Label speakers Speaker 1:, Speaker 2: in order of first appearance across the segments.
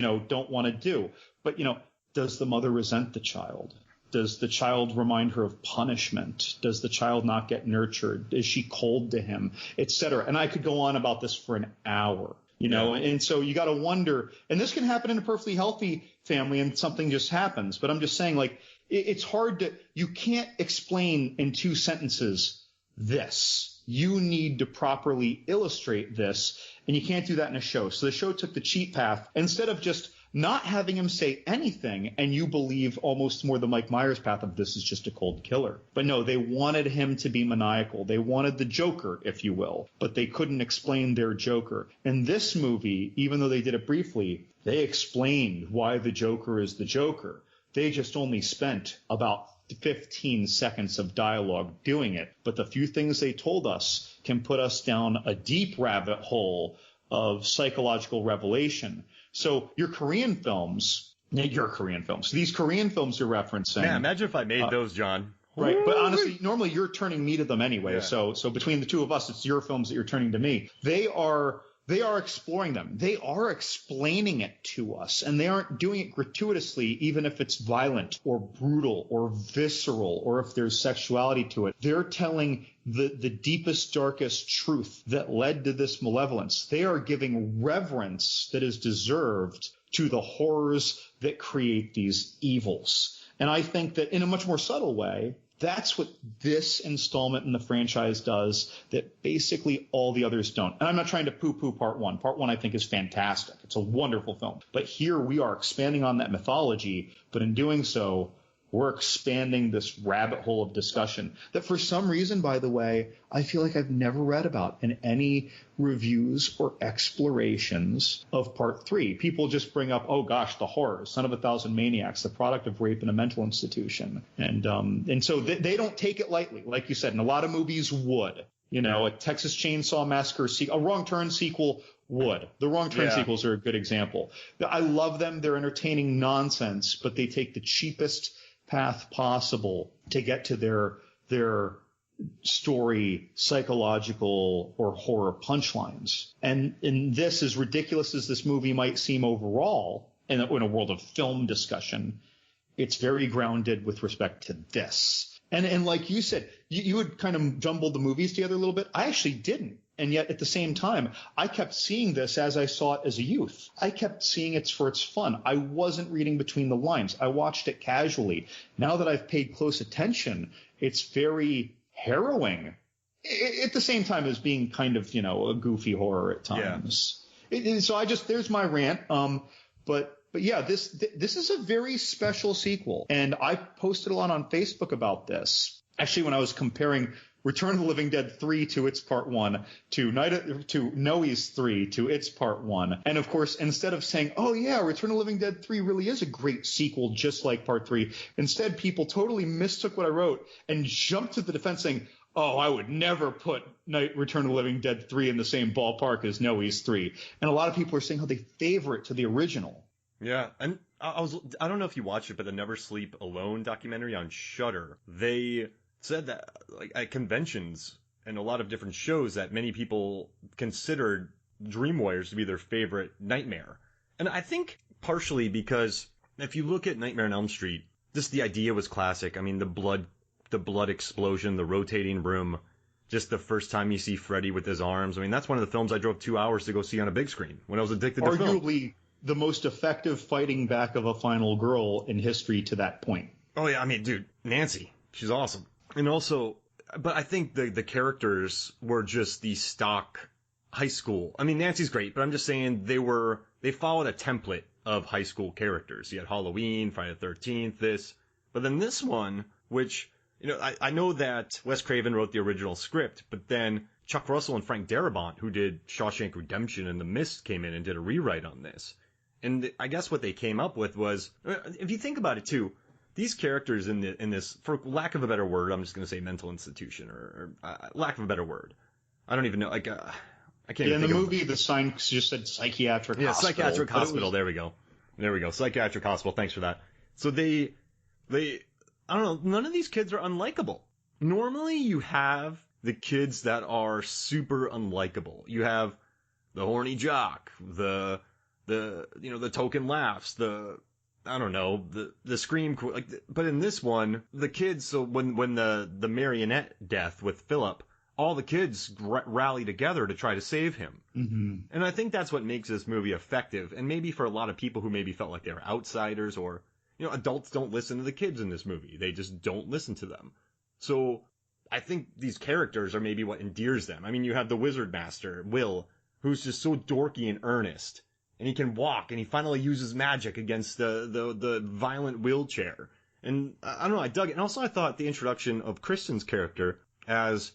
Speaker 1: don't want to do. But, does the mother resent the child? Does the child remind her of punishment? Does the child not get nurtured? Is she cold to him, et cetera? And I could go on about this for an hour, and so you got to wonder, and this can happen in a perfectly healthy family and something just happens. But I'm just saying, like, it's hard you can't explain in 2 sentences this. You need to properly illustrate this, and you can't do that in a show. So the show took the cheap path. Instead of just not having him say anything, and you believe almost more the Mike Myers path of this is just a cold killer. But no, they wanted him to be maniacal. They wanted the Joker, if you will, but they couldn't explain their Joker. In this movie, even though they did it briefly, they explained why the Joker is the Joker. They just only spent about 15 seconds of dialogue doing it. But the few things they told us can put us down a deep rabbit hole of psychological revelation. So these Korean films you're referencing.
Speaker 2: Man, imagine if I made those, John.
Speaker 1: Right. But honestly, normally you're turning me to them anyway. Yeah. So between the two of us, it's your films that you're turning to me. They are exploring them. They are explaining it to us, and they aren't doing it gratuitously, even if it's violent or brutal or visceral or if there's sexuality to it. They're telling the deepest, darkest truth that led to this malevolence. They are giving reverence that is deserved to the horrors that create these evils. And I think that in a much more subtle way, that's what this installment in the franchise does that basically all the others don't. And I'm not trying to poo-poo part 1. Part 1 I think is fantastic. It's a wonderful film. But here we are expanding on that mythology, but in doing so, we're expanding this rabbit hole of discussion that for some reason, by the way, I feel like I've never read about in any reviews or explorations of part 3. People just bring up, oh gosh, the horror, Son of a Thousand Maniacs, the product of rape in a mental institution. And so they don't take it lightly, like you said, and a lot of movies would. A Texas Chainsaw Massacre a Wrong Turn sequel would. The Wrong Turn sequels are a good example. I love them. They're entertaining nonsense, but they take the cheapest path possible to get to their story, psychological or horror punchlines. And in this, as ridiculous as this movie might seem overall, in a world of film discussion, it's very grounded with respect to this. And like you said, you had kind of jumbled the movies together a little bit. I actually didn't. And yet at the same time, I kept seeing this as I saw it as a youth. I kept seeing it for its fun. I wasn't reading between the lines. I watched it casually. Now that I've paid close attention, it's very harrowing at the same time as being kind of, a goofy horror at times. Yeah. So there's my rant. But yeah, this is a very special sequel. And I posted a lot on Facebook about this. Actually, when I was comparing Return of the Living Dead 3 to its part 1, to Noe's 3 to its part 1. And of course, instead of saying, oh yeah, Return of the Living Dead 3 really is a great sequel just like part 3, instead people totally mistook what I wrote and jumped to the defense saying, oh, I would never put Return of the Living Dead 3 in the same ballpark as Noe's 3. And a lot of people are saying how they favor it to the original.
Speaker 2: Yeah, and I don't know if you watched it, but the Never Sleep Alone documentary on Shudder, they said that like at conventions and a lot of different shows that many people considered Dream Warriors to be their favorite nightmare. And I think partially because if you look at Nightmare on Elm Street, just the idea was classic. I mean, the blood explosion, the rotating room, just the first time you see Freddy with his arms. I mean, that's one of the films I drove 2 hours to go see on a big screen when I was addicted to film.
Speaker 1: Arguably the most effective fighting back of a final girl in history to that point.
Speaker 2: Oh yeah, I mean, dude, Nancy, she's awesome. And also, but I think the characters were just the stock high school. I mean, Nancy's great, but I'm just saying they followed a template of high school characters. You had Halloween, Friday the 13th, this. But then this one, which, I know that Wes Craven wrote the original script, but then Chuck Russell and Frank Darabont, who did Shawshank Redemption and The Mist, came in and did a rewrite on this. And I guess what they came up with was, if you think about it too, these characters in this, for lack of a better word, I'm just going to say mental institution or lack of a better word. I don't even know. I can't even think of it. In the movie, the sign just said psychiatric hospital. Yeah, psychiatric hospital. There we go. Psychiatric hospital. Thanks for that. So they, I don't know, none of these kids are unlikable. Normally you have the kids that are super unlikable. You have the horny jock, the the token laughs, I don't know, the scream, but in this one, the kids, so when the marionette death with Philip, all the kids rally together to try to save him.
Speaker 1: Mm-hmm.
Speaker 2: And I think that's what makes this movie effective. And maybe for a lot of people who maybe felt like they were outsiders, or, adults don't listen to the kids in this movie. They just don't listen to them. So I think these characters are maybe what endears them. I mean, you have the Wizard Master, Will, who's just so dorky and earnest. And he can walk, and he finally uses magic against the violent wheelchair. And I don't know, I dug it. And also I thought the introduction of Kristen's character as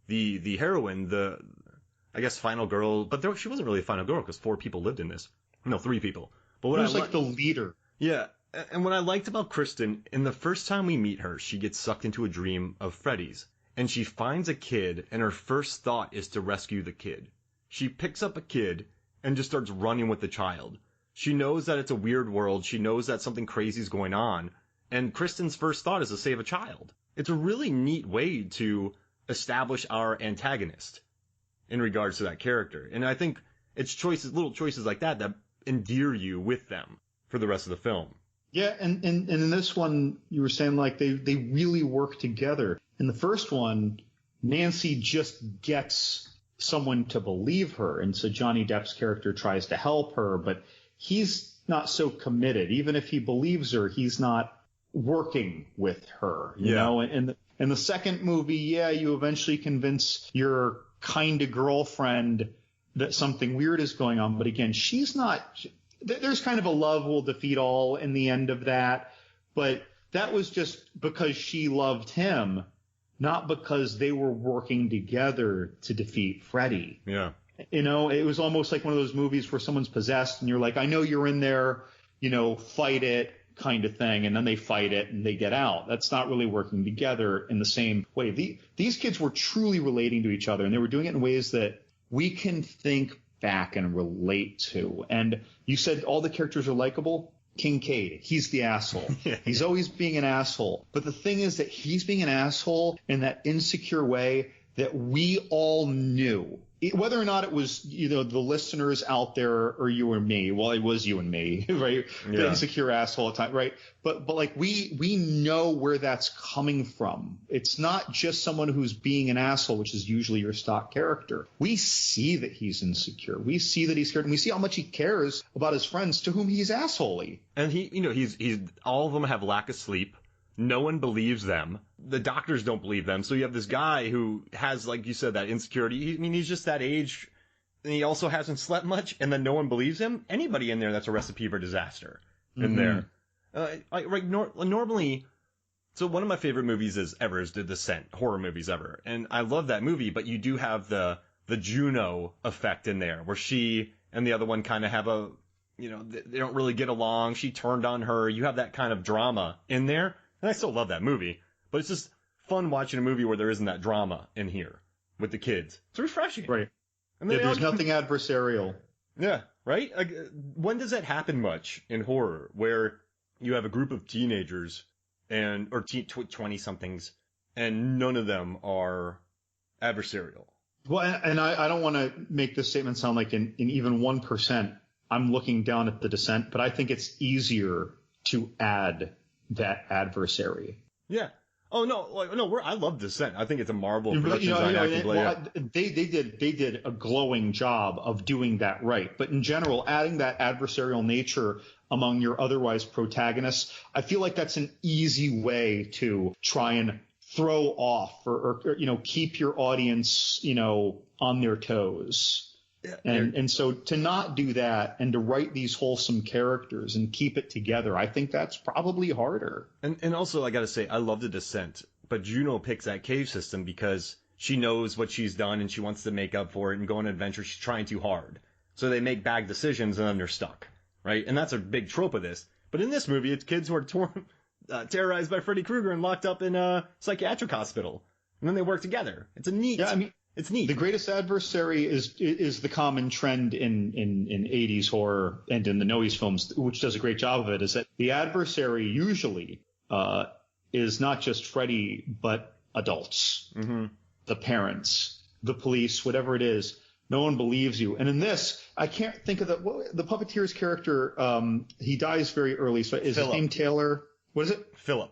Speaker 2: the heroine, I guess final girl, but she wasn't really a final girl because 4 people lived in this. No, 3 people. But what
Speaker 1: was like the leader.
Speaker 2: Yeah, and what I liked about Kristen, in the first time we meet her, she gets sucked into a dream of Freddy's, and she finds a kid, and her first thought is to rescue the kid. She picks up a kid and just starts running with the child. She knows that it's a weird world. She knows that something crazy is going on, and Kristen's first thought is to save a child. It's a really neat way to establish our antagonist in regards to that character. And I think it's little choices like that endear you with them for the rest of the film.
Speaker 1: Yeah, and in this one, you were saying like they really work together. In the first one, Nancy just gets someone to believe her, and so Johnny Depp's character tries to help her, but he's not so committed. Even if he believes her, he's not working with her, you know? And in the second movie, you eventually convince your kind of girlfriend that something weird is going on. But again, she's not, there's kind of a love will defeat all in the end of that. But that was just because she loved him, not because they were working together to defeat Freddy.
Speaker 2: Yeah.
Speaker 1: It was almost like one of those movies where someone's possessed and you're like, I know you're in there, fight it, kind of thing, and then they fight it and they get out. That's not really working together in the same way. These kids were truly relating to each other, and they were doing it in ways that we can think back and relate to. And you said all the characters are likable. Kincaid, he's the asshole. He's always being an asshole. But the thing is that he's being an asshole in that insecure way that we all knew. Whether or not it was, the listeners out there or you or me, well, it was you and me, right? Yeah. The insecure asshole at time, right? But like we know where that's coming from. It's not just someone who's being an asshole, which is usually your stock character. We see that he's insecure. We see that he's scared, and we see how much he cares about his friends to whom he's assholey.
Speaker 2: And he's all of them have lack of sleep. No one believes them. The doctors don't believe them. So you have this guy who has, like you said, that insecurity. He's just that age, and he also hasn't slept much, and then no one believes him. Anybody in there, that's a recipe for disaster in there. Normally, so one of my favorite movies is The Descent, horror movies ever. And I love that movie, but you do have the Juno effect in there, where she and the other one kind of have they don't really get along. She turned on her. You have that kind of drama in there. And I still love that movie, but it's just fun watching a movie where there isn't that drama in here with the kids. It's refreshing.
Speaker 1: Right. And there's nothing adversarial.
Speaker 2: Yeah, right? When does that happen much in horror, where you have a group of teenagers or 20-somethings, and none of them are adversarial?
Speaker 1: Well, and I don't want to make this statement sound like in even 1% I'm looking down at The Descent, but I think it's easier to add that adversary.
Speaker 2: Yeah. Oh no, I love Descent. I think it's a marvel of production design.
Speaker 1: They did a glowing job of doing that right. But in general, adding that adversarial nature among your otherwise protagonists, I feel like that's an easy way to try and throw off or keep your audience on their toes. And so to not do that and to write these wholesome characters and keep it together, I think that's probably harder.
Speaker 2: And also, I got to say, I love The Descent, but Juno picks that cave system because she knows what she's done and she wants to make up for it and go on an adventure. She's trying too hard. So they make bad decisions and then they're stuck, right? And that's a big trope of this. But in this movie, it's kids who are terrorized by Freddy Krueger and locked up in a psychiatric hospital. And then they work together. It's a neat...
Speaker 1: Yeah,
Speaker 2: it's neat.
Speaker 1: The greatest adversary is the common trend in 80s horror and in the Noise films, which does a great job of it, is that the adversary usually is not just Freddy, but adults, the parents, the police, whatever it is. No one believes you. And in this, I can't think of the puppeteer's character. He dies very early. So is his name Taylor? What is it?
Speaker 2: Philip.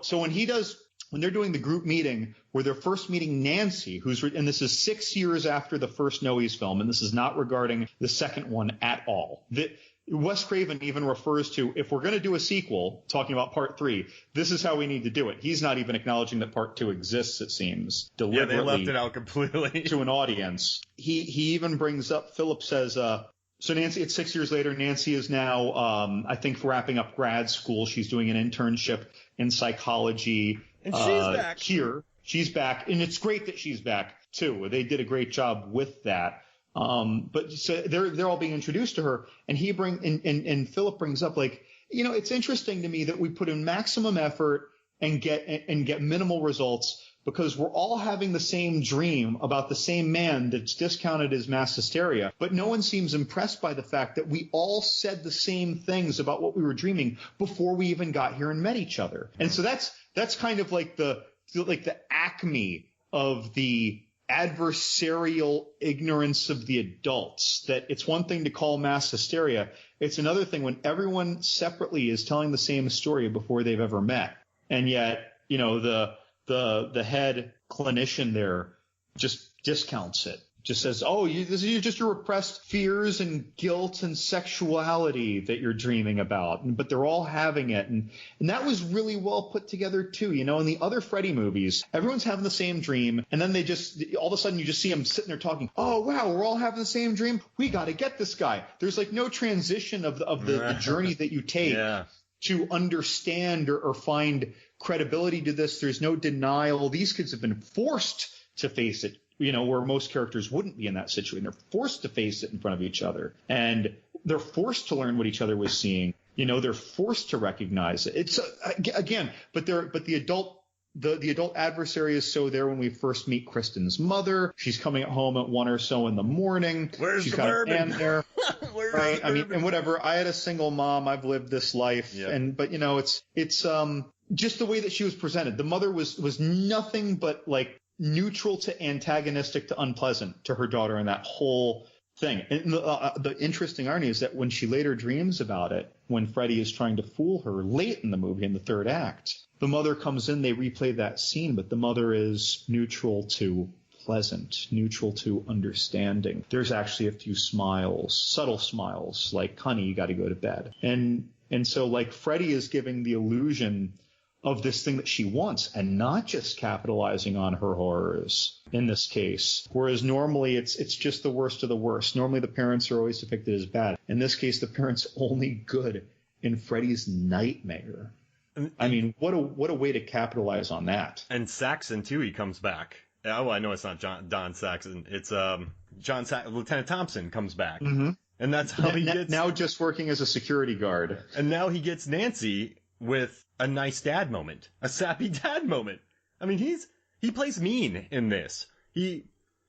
Speaker 1: So when they're doing the group meeting where they're first meeting Nancy, and this is 6 years after the first Noe's film, and this is not regarding the second one at all. Wes Craven even refers to, if we're going to do a sequel, talking about part 3, this is how we need to do it. He's not even acknowledging that part 2 exists, it seems, deliberately.
Speaker 2: Yeah, they left it out completely.
Speaker 1: To an audience. He even brings up, Philip says, so Nancy, it's 6 years later, Nancy is now, I think, wrapping up grad school. She's doing an internship in psychology.
Speaker 2: And she's back.
Speaker 1: Here. She's back. And it's great that she's back, too. They did a great job with that. But so they're all being introduced to her, and and Philip brings up, like, it's interesting to me that we put in maximum effort and get minimal results because we're all having the same dream about the same man that's discounted as mass hysteria, but no one seems impressed by the fact that we all said the same things about what we were dreaming before we even got here and met each other. And so that's kind of like the acme of the adversarial ignorance of the adults, that it's one thing to call mass hysteria. It's another thing when everyone separately is telling the same story before they've ever met. And yet, the head clinician there just discounts it. Just says, oh, this is just your repressed fears and guilt and sexuality that you're dreaming about. But they're all having it. And that was really well put together, too. In the other Freddy movies, everyone's having the same dream. And then they just all of a sudden you just see them sitting there talking. Oh, wow, we're all having the same dream. We got to get this guy. There's like no transition of the journey that you take to understand or find credibility to this. There's no denial. These kids have been forced to face it. Where most characters wouldn't be in that situation. They're forced to face it in front of each other. And they're forced to learn what each other was seeing. They're forced to recognize it. It's again, but the adult adversary is so there when we first meet Kristen's mother. She's coming home at 1 or so in the morning.
Speaker 2: Where's
Speaker 1: She's
Speaker 2: the
Speaker 1: got
Speaker 2: bourbon?
Speaker 1: a man there. Right?
Speaker 2: The bourbon?
Speaker 1: And whatever. I had a single mom. I've lived this life.
Speaker 2: Yep.
Speaker 1: But it's just the way that she was presented. The mother was nothing but like neutral to antagonistic to unpleasant to her daughter in that whole thing. And the interesting irony is that when she later dreams about it, when Freddy is trying to fool her late in the movie in the third act, the mother comes in, they replay that scene, but the mother is neutral to pleasant, neutral to understanding. There's actually a few smiles, subtle smiles, like, honey, you got to go to bed. And so like Freddy is giving the illusion of this thing that she wants and not just capitalizing on her horrors in this case. Whereas normally it's just the worst of the worst. Normally the parents are always depicted as bad. In this case, the parents only good in Freddy's nightmare. I mean, what a way to capitalize on that.
Speaker 2: And Saxon too, he comes back. Oh, I know it's not Don Saxon. It's Lieutenant Thompson comes back. Mm-hmm. And that's how he gets
Speaker 1: now just working as a security guard.
Speaker 2: And now he gets Nancy with a nice dad moment, a sappy dad moment. I mean, he plays mean in this. He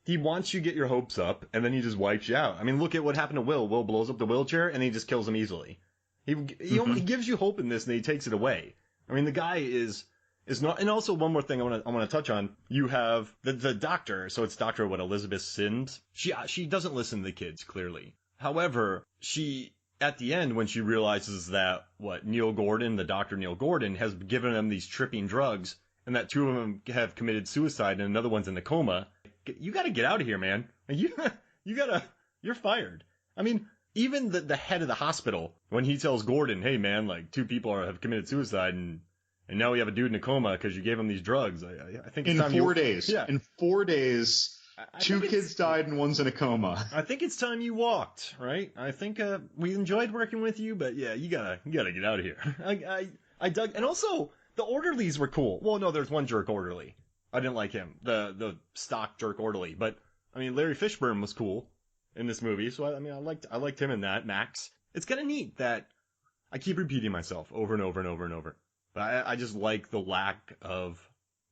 Speaker 2: wants you to get your hopes up, and then he just wipes you out. I mean, look at what happened to Will. Will blows up the wheelchair, and he just kills him easily. He gives you hope in this, and he takes it away. I mean, the guy is not. And also, one more thing I want to touch on. You have the doctor. So it's Dr. Elizabeth Sims. She doesn't listen to the kids, clearly. However, at the end, when she realizes that Dr. Neil Gordon has given them these tripping drugs, and that 2 of them have committed suicide and another one's in a coma, you got to get out of here, man. You're fired. I mean, even the head of the hospital, when he tells Gordon, hey man, like 2 people have committed suicide and now we have a dude in a coma because you gave him these drugs. I think it's
Speaker 1: in 4 days. Yeah. In 4 days. 2 kids died and one's in a coma.
Speaker 2: I think it's time you walked, right? I think we enjoyed working with you, but yeah, you gotta get out of here. I dug, and also the orderlies were cool. Well, no, there's one jerk orderly. I didn't like him, the stock jerk orderly, but I mean Larry Fishburne was cool in this movie, so I liked him in that. Max. It's kind of neat that I keep repeating myself over and over and over and over, but I just like the lack of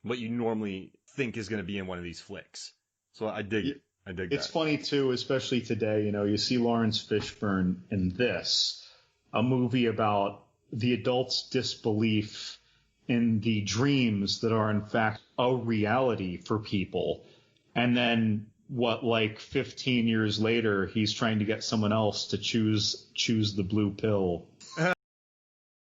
Speaker 2: what you normally think is going to be in one of these flicks. So I dig it.
Speaker 1: It's funny, too, especially today, you see Lawrence Fishburne in this, a movie about the adult's disbelief in the dreams that are, in fact, a reality for people. And then what, like 15 years later, he's trying to get someone else to choose the blue pill.